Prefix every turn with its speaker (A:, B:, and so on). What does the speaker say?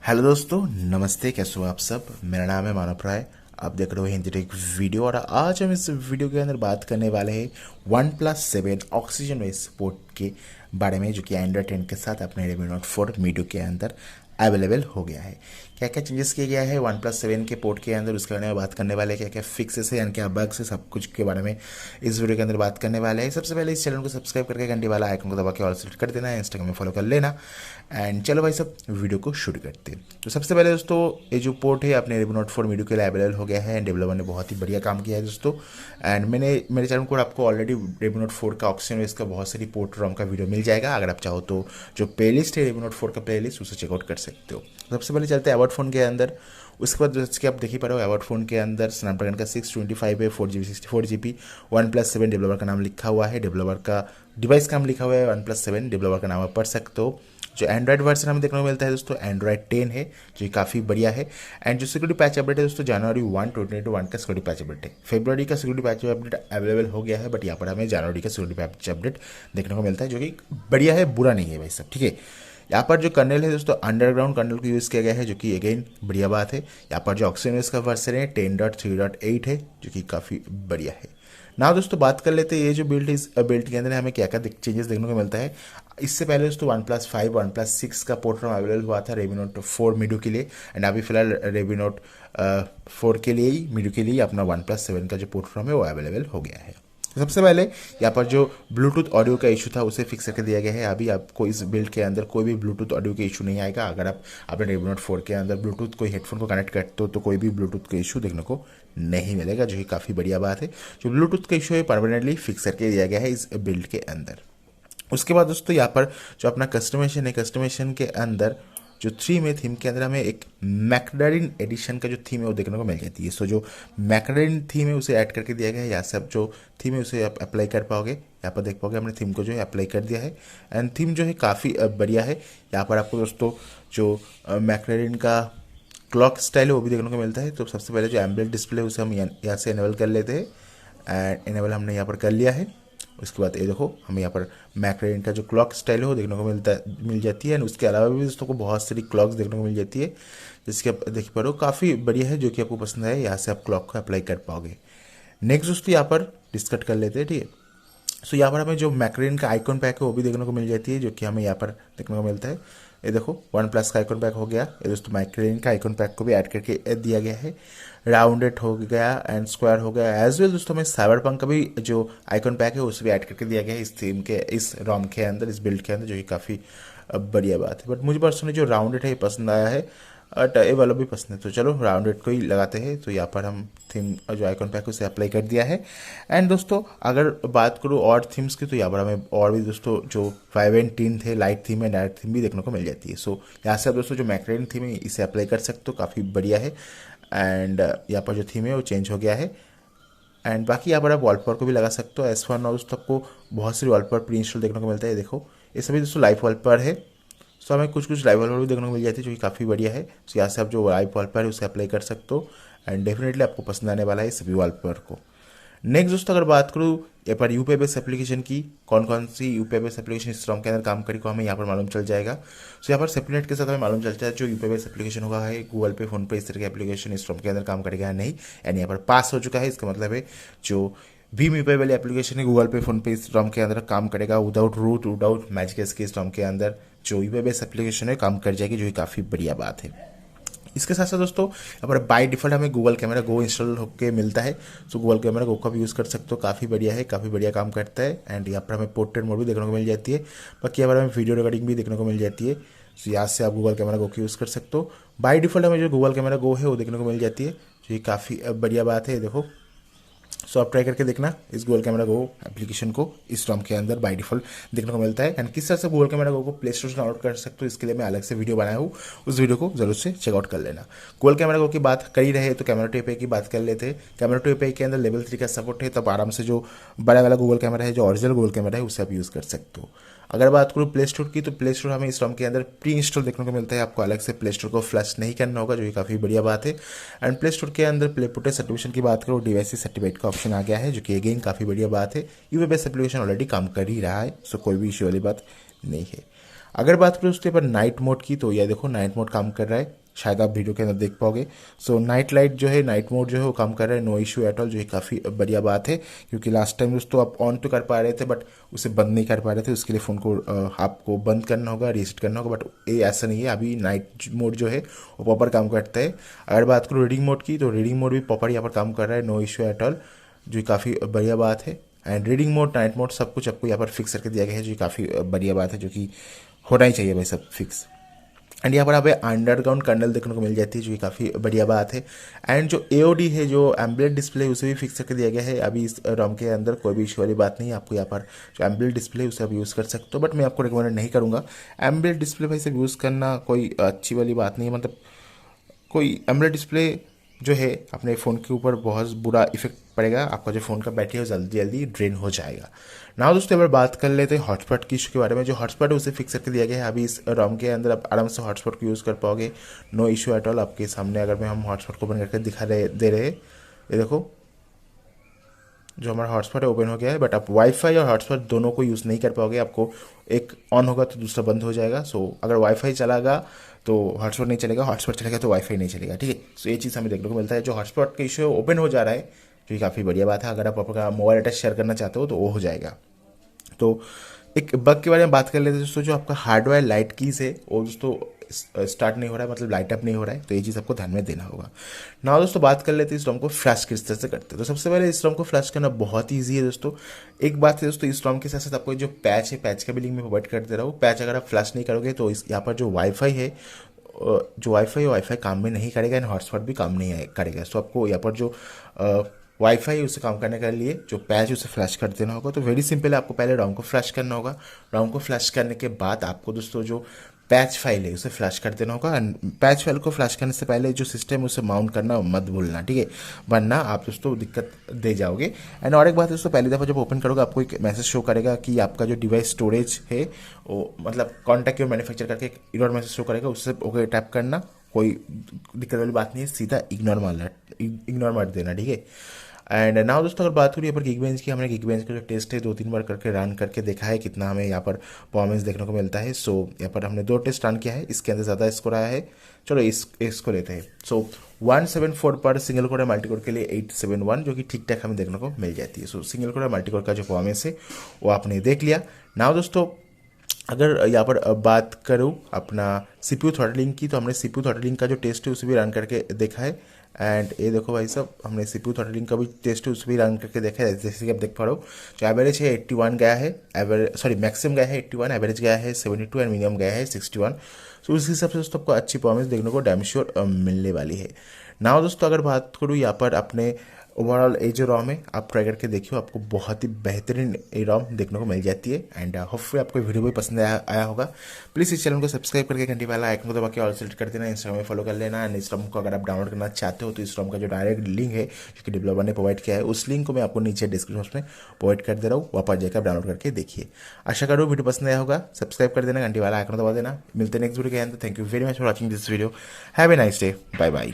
A: Hello दोस्तों, नमस्ते। कैसे हो आप सब। मेरा नाम है मानव राय। आप देख रहे हो हिंदी टेक वीडियो और आज हम इस वीडियो के अंदर बात करने वाले हैं OnePlus 7 ऑक्सीजन बेस सपोर्ट के बारे में, जो कि एंड्रॉयड 10 के साथ अपने Redmi Note 4 मीडियो के अंदर अवेलेबल हो गया है। क्या क्या चेंजेस किया गया है OnePlus 7 के पोर्ट के अंदर, उसके बारे में बात करने वाले हैं। क्या क्या फिक्सेस है यानी क्या बग्स है, सब कुछ के बारे में इस वीडियो के अंदर बात करने वाले हैं। सबसे पहले इस चैनल को सब्सक्राइब करके घंटी वाला आइकन को दबा के ऑल सेलेक्ट कर देना है, इंस्टाग्राम में फॉलो कर लेना। एंड चलो भाई सब वीडियो को शुरू करते हैं। तो सबसे पहले दोस्तों, ये जो पोर्ट है अपने Redmi Note 4 मीडियो के लिए अवेलेबल हो गया है। डेवलपर ने बहुत ही बढ़िया काम किया है दोस्तों। एंड मैंने मेरे चैनल को आपको ऑलरेडी Redmi Note 4 का ऑक्सीजन बेस का बहुत सारी पोर्ट रोम का वीडियो मिल जाएगा। अगर आप चाहो तो जो प्लेलिस्ट है Redmi Note 4 का प्लेलिस्ट, उसे चेकआउट कर सकते हो। सबसे पहले चलते हैं अबाउट फोन के अंदर। उसके बाद जैसे कि आप देख ही पा रहे हो, अबाउट फोन के अंदर स्नैपड्रैगन का 625 है, 4GB 64GB। OnePlus 7 डेवलपर का नाम लिखा हुआ है, डेवलपर का डिवाइस का नाम लिखा हुआ है OnePlus 7, डेवलपर का नाम आप पढ़ सकते हो। जो एंड्रॉयड वर्जन हमें देखने को मिलता है दोस्तों, एंड्रॉयड 10 है, जो काफ़ी बढ़िया है। एंड जो सिक्योरिटी पैच अपडेट है दोस्तों, जनवरी 1 2021 का सिक्योरिटी पैच अपडेट है। फरवरी का सिक्योरिटी पैच अपडेट अवेलेबल हो गया है, बट यहाँ पर हमें जनवरी का सिक्योरिटी पैच अपडेट देखने को मिलता है, जो कि बढ़िया है, बुरा नहीं है भाई सब, ठीक है। यहाँ पर जो कर्नल है दोस्तों, अंडरग्राउंड कर्नल को यूज़ किया गया है, जो कि अगेन बढ़िया बात है। यहाँ पर जो ऑक्सीजन का वर्जन है 10.3.8 है, जो कि काफ़ी बढ़िया है। ना दोस्तों बात कर लेते हैं ये जो बिल्ड है, इस बिल्ड के अंदर हमें क्या क्या चेंजेस देखने को मिलता है। इससे पहले दोस्तों OnePlus 5 OnePlus 6 का पोर्ट अवेलेबल हुआ था Redmi Note 4 मीडियो के लिए। एंड अभी फिलहाल Redmi Note 4 के लिए ही, मीडियो के लिए अपना OnePlus 7 का जो पोर्ट है वो अवेलेबल हो गया है। सबसे पहले यहाँ पर जो ब्लूटूथ ऑडियो का इशू था उसे फिक्स करके दिया गया है। अभी आपको इस बिल्ड के अंदर कोई भी ब्लूटूथ ऑडियो का इशू नहीं आएगा। अगर आप अपने Redmi Note 4 के अंदर ब्लूटूथ कोई हेडफोन को कनेक्ट करते हो तो कोई भी ब्लूटूथ का इशू देखने को नहीं मिलेगा, जो कि काफ़ी बढ़िया बात है। जो ब्लूटूथ का इशू है परमानेंटली फिक्स करके दिया गया है इस बिल्ड के अंदर। उसके बाद दोस्तों यहाँ पर जो अपना कस्टमाइजेशन है, कस्टमाइजेशन के अंदर जो थीम है, थीम के अंदर हमें एक मैकडारिन एडिशन का जो थीम है वो देखने को मिल जाती है। सो जो मैकडारिन थीम है उसे ऐड करके दिया गया है। यहाँ से आप जो थीम है उसे आप अप्लाई कर पाओगे। यहाँ पर देख पाओगे हमने थीम को जो है अप्लाई कर दिया है। एंड थीम जो है काफ़ी बढ़िया है। यहाँ पर आपको दोस्तों जो मैकडारिन का क्लॉक स्टाइल है वो भी देखने को मिलता है। तो सबसे पहले जो एम्बलेट डिस्प्ले है उसे हम यहाँ से इनेबल कर लेते हैं। एंड इनेबल हमने यहाँ पर कर लिया है। उसके बाद ये देखो हमें यहाँ पर मैकडारिन का जो क्लॉक स्टाइल है वो देखने को मिल जाती है। एंड उसके अलावा भी दोस्तों को बहुत सारी क्लॉक्स देखने को मिल जाती है, जिसके आप देख पा रहे हो काफ़ी बढ़िया है, जो कि आपको पसंद है। यहाँ से आप क्लॉक को अप्लाई कर पाओगे। नेक्स्ट दोस्तों यहाँ पर डिस्कट कर लेते हैं, ठीक है। सो यहाँ पर हमें जो मैकडारिन का आइकॉन पैक है वो भी देखने को मिल जाती है, जो कि हमें यहाँ पर देखने को मिलता है। ये देखो OnePlus का आइकॉन पैक हो गया, ये दोस्तों मैकडारिन का आइकॉन पैक को भी ऐड करके दिया गया है। राउंडेड हो गया एंड स्क्वायर हो गया। एज वेल दोस्तों हमें साइबरपंक का भी जो आइकॉन पैक है उसे भी ऐड करके दिया गया है इस थीम के, इस रोम के अंदर, इस बिल्ड के अंदर, जो कि काफ़ी बढ़िया बात है। बट मुझे पर्सनली जो राउंडेड है ये पसंद आया है, बट ये वाला भी पसंद है। तो चलो राउंडेड को ही लगाते हैं। तो यहाँ पर हम थीम जो आइकॉन पैक उसे अप्लाई कर दिया है। एंड दोस्तों अगर बात करूँ और थीम्स की, तो यहाँ पर हमें और भी दोस्तों जो 5 एंड 10 थे, लाइट थीम है, डायरेक्ट थीम भी देखने को मिल जाती है। सो यहाँ से आप दोस्तों जो मैकडारिन थीम है इसे अप्लाई कर सकते हो, काफ़ी बढ़िया है। एंड यहाँ पर जो थीम है वो चेंज हो गया है। एंड बाकी यहाँ पर आप वॉलपेपर को भी लगा सकते हो। एज फॉर नाउ दोस्तों आपको बहुत सारी वॉलपेपर प्री इंस्टॉल देखने को मिलता है। देखो ये सभी दोस्तों लाइव वॉलपेपर है। सो हमें कुछ कुछ लाइव वॉलपेपर भी देखने को मिल जाती है, जो कि काफ़ी बढ़िया है। सो यहाँ से आप जो लाइव वॉलपेपर है उसे अप्लाई कर सकते हो। एंड डेफिनेटली आपको पसंद आने वाला है सभी वॉलपेपर को। नेक्स्ट दोस्तों अगर बात करूँ यहाँ पर यूपीआई बेस्ड एप्लीकेशन की, कौन कौन सी यूपीआई बेस्ड एप्लीकेशन इस रोम के अंदर काम करेगी हमें यहाँ पर मालूम चल जाएगा। सो यहाँ पर सेपरेट के साथ हमें मालूम चलता है जो यूपीआई बेस्ड एप्लीकेशन होगा है गूगल पे, फोन पे, इस तरह के एप्लीकेशन इस रोम के अंदर काम करेगा या नहीं। एंड यहाँ पर पास हो चुका है, इसका मतलब है जो भीम यूपीआई वाली एप्लीकेशन है गूगल पे, फोन पे, इस रोम के अंदर काम करेगा विदाउट रूट, विदाउट मैजिक के इस रोम के अंदर जो यूपीआई बेस्ड एप्लीकेशन है काम कर जाएगी, जो कि काफ़ी बढ़िया बात है। इसके साथ साथ दोस्तों यहाँ पर बाय डिफ़ॉल्ट हमें गूगल कैमरा गो इंस्टॉल होकर मिलता है। सो गूगल कैमरा गो का भी यूज़ कर सकते हो, काफ़ी बढ़िया है, काफ़ी बढ़िया काम करता है। एंड यहाँ पर हमें पोर्ट्रेट मोड भी देखने को मिल जाती है। बाकी यहाँ पर हमें वीडियो रिकॉर्डिंग भी देखने को मिल जाती है। सो यहाँ से आप गूगल कैमरा गो की यूज़ कर सकते हो। बाय डिफ़ॉल्ट हमें जो गूगल कैमरा गो है वो देखने को मिल जाती है, जो कि काफ़ी बढ़िया बात है। देखो सो आप ट्राई करके देखना इस गूगल कैमरा गो एप्लीकेशन को इस रोम के अंदर बाय डिफ़ॉल्ट देखने को मिलता है। एंड किस तरह से गूगल कैमरा गो को प्ले स्टोर से डाउनलोड कर सकते हो, इसके लिए मैं अलग से वीडियो बनाया हूँ, उस वीडियो को जरूर से चेकआउट कर लेना। गूगल कैमरा गो की बात कर ही रहे तो कैमरा टू एपीआई की बात कर लेते हैं। कैमरा टू एपीआई के अंदर लेवल 3 का सपोर्ट है, तब आराम से जो बड़ा वाला गूगल कैमरा है, जो ओरिजिनल गूगल कैमरा है, उसे आप यूज़ कर सकते हो। अगर बात करूँ प्ले स्टोर की, तो प्ले स्टोर हमें इस रोम के अंदर प्री इंस्टॉल देखने को मिलता है। आपको अलग से प्ले स्टोर को फ्लश नहीं करना होगा, जो कि काफ़ी बढ़िया बात है। एंड प्ले स्टोर के अंदर प्ले पुटे सर्टिफिकेशन की बात करो, डिवाइस सर्टिफिकेट का ऑप्शन आ गया है, जो कि अगेन काफ़ी बढ़िया बात है। यूपीआई बेस्ड एप्लीकेशन ऑलरेडी काम कर ही रहा है, सो कोई भी इशू वाली बात नहीं है। अगर बात करें उसके ऊपर नाइट मोड की, तो यह देखो नाइट मोड काम कर रहा है, शायद आप वीडियो के अंदर देख पाओगे। सो नाइट लाइट जो है, नाइट मोड जो है वो काम कर रहा है, नो इशू एट ऑल, जो है काफ़ी बढ़िया बात है। क्योंकि लास्ट टाइम दोस्तों आप ऑन तो कर पा रहे थे बट उसे बंद नहीं कर पा रहे थे, उसके लिए फ़ोन को आपको बंद करना होगा, रीसेट करना होगा। बट ये ऐसा नहीं है, अभी नाइट मोड जो है वो प्रॉपर काम करता है। अगर बात करूँ रीडिंग मोड की, तो रीडिंग मोड भी प्रॉपर यहाँ पर काम कर रहा है, नो इशू एट ऑल, जो काफ़ी बढ़िया बात है। And reading mode, night mode, सब कुछ आपको यहाँ पर फिक्स करके दिया गया है, जो काफ़ी बढ़िया बात है, जो कि होना ही चाहिए भाई सब फिक्स। एंड यहाँ पर हमें अंडरग्राउंड कर्नल देखने को मिल जाती है, जो कि काफ़ी बढ़िया बात है। एंड जो एओडी है, जो एम्बुलेंट डिस्प्ले, उसे भी फिक्स करके दिया गया है। अभी इस रोम के अंदर कोई भी इशू वाली बात नहीं है, आपको यहाँ पर जो एम्बुलेंट डिस्प्ले है उसे आप यूज़ कर सकते हो, बट मैं आपको रिकमेंड नहीं करूँगा। एम्बुलेंट डिस्प्ले भाई सब यूज़ करना कोई अच्छी वाली बात नहीं है, मतलब कोई एमोलेड डिस्प्ले जो है अपने फ़ोन के ऊपर बहुत बुरा इफेक्ट पड़ेगा, आपका जो फ़ोन का बैटरी है जल्दी जल्दी ड्रेन हो जाएगा। ना दोस्तों अगर बात कर लेते हैं हॉटस्पॉट की इशू के बारे में। जो हॉटस्पॉट है उसे फिक्स करके दिया गया है, अभी इस रोम के अंदर आप आराम से हॉटस्पॉट को यूज़ कर पाओगे, नो इशू एट ऑल। आपके सामने अगर मैं हम हॉटस्पॉट को ओपन करके दिखा रहे दे रहे, ये देखो जो हमारा हॉटस्पॉट है ओपन हो गया है। बट आप वाईफाई और हॉटस्पॉट दोनों को यूज़ नहीं कर पाओगे, आपको एक ऑन होगा तो दूसरा बंद हो जाएगा। सो अगर वाईफाई चलागा तो हॉटस्पॉट नहीं चलेगा, हॉटस्पॉट चलेगा तो वाईफाई नहीं चलेगा, ठीक है। सो ये चीज़ हमें देखने को मिलता है। जो हॉटस्पॉट का इशू है ओपन हो जा रहा है, जो कि काफ़ी बढ़िया बात है। अगर आप अपना मोबाइल डाटा शेयर करना चाहते हो तो वो हो जाएगा। तो एक बग के बारे में बात कर लेते हैं दोस्तों। जो आपका हार्डवेयर लाइट कीज है वो दोस्तों स्टार्ट नहीं हो रहा है, मतलब लाइट अप नहीं हो रहा है, तो ये चीज़ आपको ध्यान में देना होगा। ना दोस्तों बात कर लेते हैं इस रोम को फ्लैश किस तरह से करते हैं। तो सबसे पहले इस रोम को फ्लैश करना बहुत ईजी है दोस्तों। एक बात है दोस्तों, इस रोम के साथ साथ आपको जो पैच है, पैच का भी लिंक मैं प्रोवाइड कर दे रहा हूँ। पैच अगर आप फ्लैश नहीं करोगे तो इस यहाँ पर जो वाईफाई है, जो वाईफाई है वाईफाई काम में नहीं करेगा, एंड हॉटस्पॉट भी काम नहीं करेगा। सो आपको यहाँ पर जो वाईफाई उसे काम करने के लिए जो पैच उसे फ्लैश कर देना होगा। तो वेरी सिंपल है, आपको पहले रोम को फ्लैश करना होगा। रोम को फ्लैश करने के बाद आपको दोस्तों जो पैच फाइल है उसे फ्लैश कर देना होगा। एंड पैच फाइल को फ्लैश करने से पहले जो सिस्टम है उसे माउंट करना मत भूलना, ठीक है, वरना आप दोस्तों दिक्कत दे जाओगे। एंड और एक बात दोस्तों, पहली दफ़ा जब ओपन करोगे आपको एक मैसेज शो करेगा कि आपका जो डिवाइस स्टोरेज है वो मतलब कॉन्टैक्ट योर मैन्युफैक्चर करके एक एरर मैसेज शो करेगा, उससे ओके टैप करना, कोई दिक्कत वाली बात नहीं है, सीधा इग्नोर मार देना, ठीक है। एंड नाउ दोस्तों अगर बात करें यहाँ पर Geekbench की, हमने Geekbench का जो टेस्ट है 2-3 बार करके रन करके देखा है, कितना हमें यहाँ पर परफॉर्मेंस देखने को मिलता है। सो यहाँ पर हमने 2 टेस्ट रन किया है, इसके अंदर ज़्यादा स्कोर आया है। चलो इसको लेते हैं। सो 174 पर सिंगल कोर मल्टी कोर के लिए 871, जो कि ठीक ठाक हमें देखने को मिल जाती है। सो सिंगल कोर मल्टी कोर का जो परफॉर्मेंस है वो आपने देख लिया। नाउ दोस्तों अगर यहाँ पर बात करूँ अपना CPU थ्रॉटलिंग की, तो हमने CPU थ्रॉटलिंग का जो टेस्ट है उसे भी रन करके देखा है। एंड ये देखो भाई साहब, हमने CPU थ्रॉटलिंग का भी टेस्ट है उसे भी रन करके देखा है, जैसे कि आप देख पा रहे हो। जो एवरेज है 81 गया है, मैक्सिमम गया है 81, एवरेज गया है 72 एंड मिनिमम गया है 61। सो उस हिसाब से दोस्तों आपको अच्छी परफॉर्मेंस देखने को डैम श्योर मिलने वाली है। नाउ दोस्तों अगर बात करूँ यहाँ पर अपने ओवरऑल ये जो रोम है आप ट्राई करके देखियो, आपको बहुत ही बेहतरीन ये रोम देखने को मिल जाती है। एंड होपफुली आपको वीडियो भी पसंद आया होगा। प्लीज़ इस चैनल को सब्सक्राइब करके घंटी वाला आइकन को दबा के ऑल सेलेक्ट कर देना, इंस्टाग्राम में फॉलो कर लेना। एंड इस रोम को अगर आप डाउनलोड करना चाहते हो तो इस रोम का जो डायरेक्ट लिंक है जो कि डेवलपर ने प्रोवाइड किया है, उस लिंक को मैं आपको नीचे डिस्क्रिप्शन में प्रोवाइड कर दे रहा हूँ, वहाँ पर जाकर डाउनलोड करके देखिए। आशा करूँ वीडियो पसंद आया होगा, सब्सक्राइब कर देना, घंटी वाला आइकन दबा देना। मिलते हैं नेक्स्ट वीडियो के अंदर। Thank you very much for watching this video. Have a nice day, bye bye.